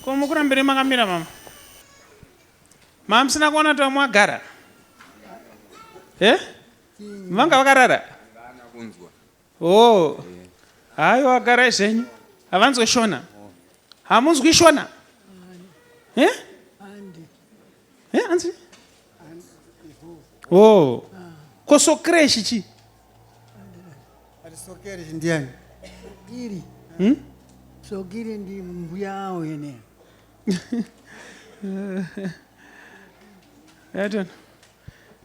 Komukurambire makamira mama. Mama sina kuona tu mwagara. Manga wakarara. Oh. Hayo wagara zvenyu. Havanzwe shona. Hamunzwi shona. Anzi? Oh. Koso crash chi. Sokeri ndiani? Giri. Sokiri ndi mbuya wene.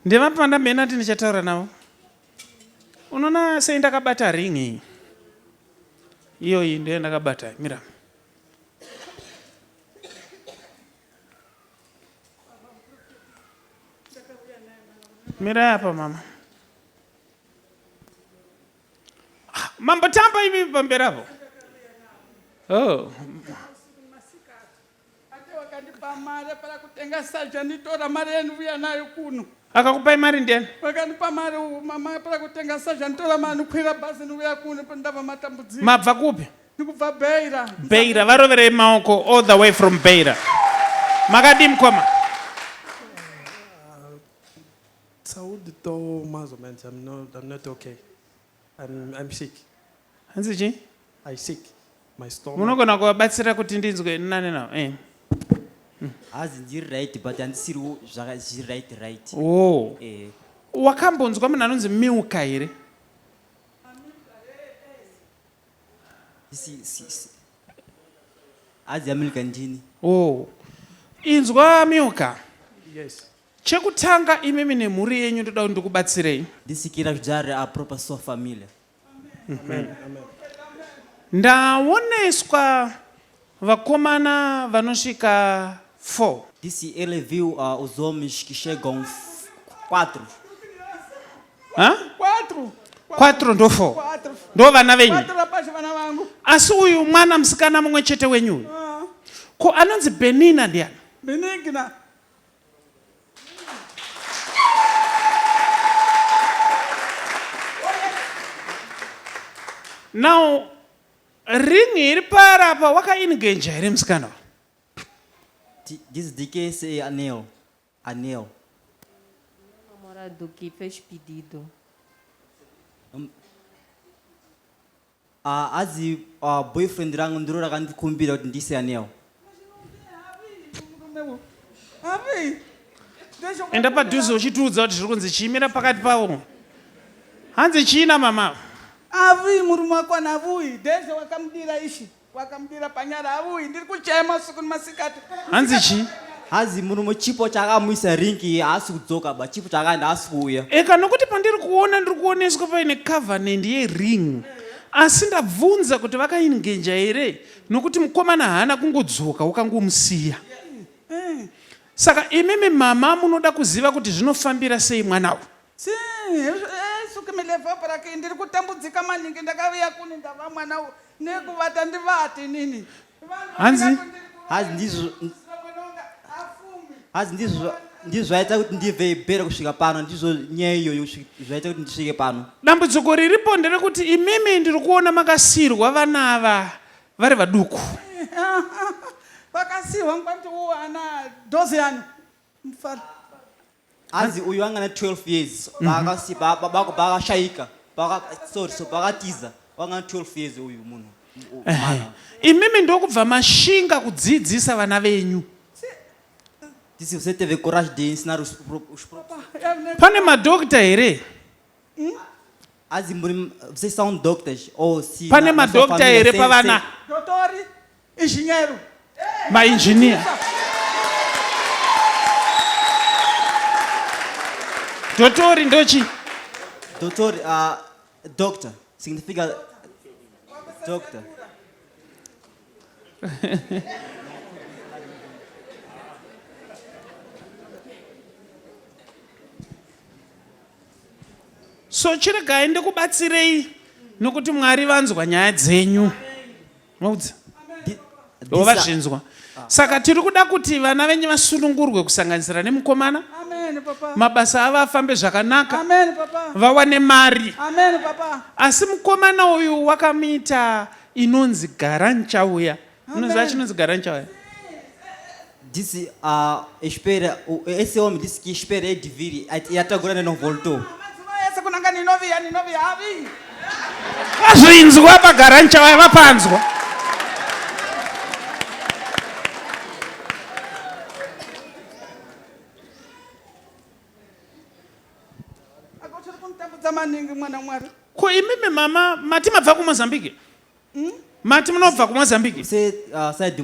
Ndevapanda mena tini chataura navo. Unoona sei ndakabata ringi. Iyo iyi ndiyo ndakabata. Mira. Mira hapa mama. Mambo tamba hivi pambele hapo. Oh. Wakanipa mare para kutenga saja nitora mare yenu vya nayo kuno. Akakupa mari ndiani? Wakanipa mare mama para kutenga saja nitora manu kwira basi nuya kuno pandava matambudziko. Mabva kupi? Ndikubva Beira. Beira varovere maoko all the way from Beira. Makadi mkoma. Saúde tô mais ou menos. I'm not okay. I'm sick. Hanzichi? I sick. My stomach. Munogona kuvabatsira kuti ndinzwe nani nawo. As ndiri right but andisiri zvakazvi right. Oh. Wakambonzwa munhu anonzi milka here? As Milka ndini. Oh. Inzwa milka. Yes. Chekutanga imimi nemhuri yenyu ndoda kuti ndikubatsirei. Ndisikira kujari a proper sua família. Amen. Ndaoneswa vakomana vanosvika 4. Disse ele viu os homens que chegam 4. Hã? 4 ndo 4. 4. Ndo vana venyu. 4 rapaz vana vangu. Asi uyu mwana musikana mumwe chete wenyu. Ko anonzi Benina ndiani? Benigna. Now, ring iri parapa wakaingenja here musikana. Diz de que esse é anel. Namorado que fez pedido. Azi boyfriend rangu ndiro rakandikumbira kuti ndise anel. Avi. Enda padhuze uchitiudza kuti zviri kunzi chiimira pakati pavo. Hanzi china mama. Avi murume wako anavui. Deze wakamdira ishi. Wakamdira panyara avui. Ndiri kuchema usiku masikati. Hanzi chi? Hazi murume chipo chakamuisa ringi haasi kudzoka ba chipo chakaenda haasi kuuya. Eka nokuti pandiri kuona ndiri kuoneswa paine covenant yering. Asi ndabvunza kuti vakaingenja here nokuti mukomana haana kungodzoka wakangomusiya. Saka imimi mama munoda kuziva kuti zvinofambira sei mwanawo. Suke me levou para aqui, ndiri kutambudzika maningi ndakaviya kuni ndava mwana nekuvata ndivati nini. Hanzi ndizvo zvaita kuti ndibve ibhera kusvika pano ndizvo nyaya iyoyo zvaita kuti ndisvike pano. Dambudziko riripo nderekuti imimi ndiri kuona makasirwa vana ava vari vaduku. Vakasiwa ngwati uwana 12 ano. Azi uyu anga na 12 years. Bakashayika. Bakatiza. Wanga 12 years uyu munhu. Imimi ndokubva mashinga kudzidzisa vana venyu. Disse você teve coragem de ensinar os Pane madokta here? Azi vocês são doctors ou se Pane madokta here pavana? Doutor, engenheiro. Engineer. Doutor ndochi? Doutor, doctor significa doctor. So chirega ende kubatsirei nokuti Mwari vanzwa nyaya dzenyu. Maudza. Vazvinzwa. Saka tiri kuda kuti vana venyu vasunungurwe kusanganisira nemukomana. Amen papa. Mabasa ava afambe zvakanaka. Amen papa. Vawane mari. Amen papa. Asi mukomana uyu wakamita inonzi garancha uya. Unoziva chinonzi garancha uya? disse espera, esse homem disse que espera ele vir e até agora ele não voltou. Mazuva ese kunanga ninoviya havi. Vazvinzwa pagarancha vapanzwa. Akuchiri kunitambudza maningi mwana Mwari. Ko imimi mama mati mabva kuMozambique? Mati munobva kuMozambique? Você sai de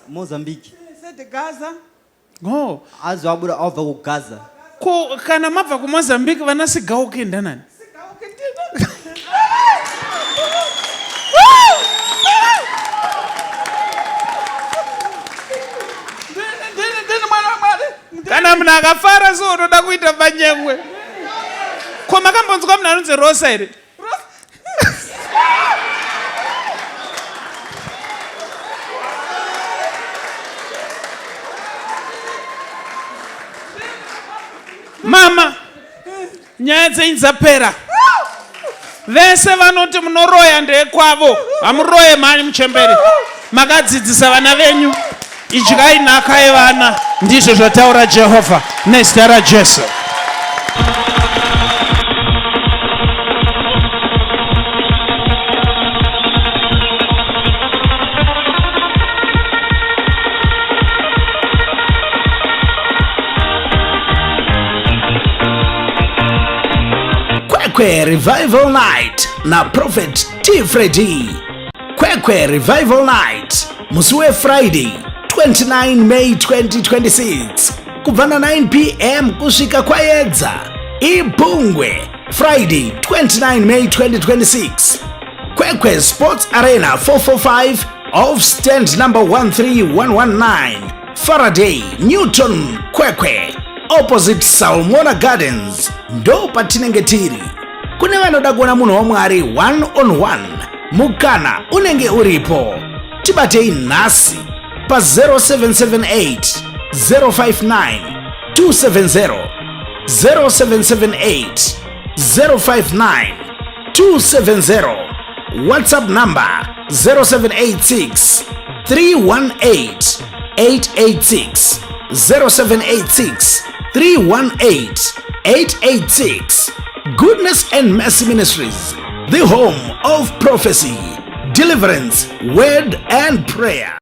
Moçambique. Sede Gaza. Oh. Azoabura ova ku Gaza. Ko kana mabva kuMozambique vana Sigawo kuenda nani? Sigawo kendino. Ndini mwana Mwari. Kana munhu akafara so unoda kuita panyengwe. Ko makambonzwa munhu anonzi Rosa here? Mama, nyaya dzenyu dzapera. Vese vanoti munoroya ndekwavo, hamuroye mhani muchemberi. Makadzidzisa vana venyu, idyai nhaka yevana, ndizvo zvataura Jehovha nezita raJesu. Kwekwe Revival Night na Prophet T Freddy. Kwekwe Revival Night musi weFriday 29 May 2026 kubva na 9 p.m. kusvika kwaedza. Ipungwe Friday 29 May 2026 Kwekwe Sports Arena.445 off stand number 13119 Faraday Newtown Kwekwe opposite Salmona Gardens ndo patinenge tiri. Kune vanoda kuona munhu waMwari one on one, mukana unenge uripo. Tibatei nhasi pa 0778 059 270 0778 059 270 WhatsApp number 0786 318 886 0786 318 886. Goodness and Mercy Ministries, the home of prophecy, deliverance, word and prayer.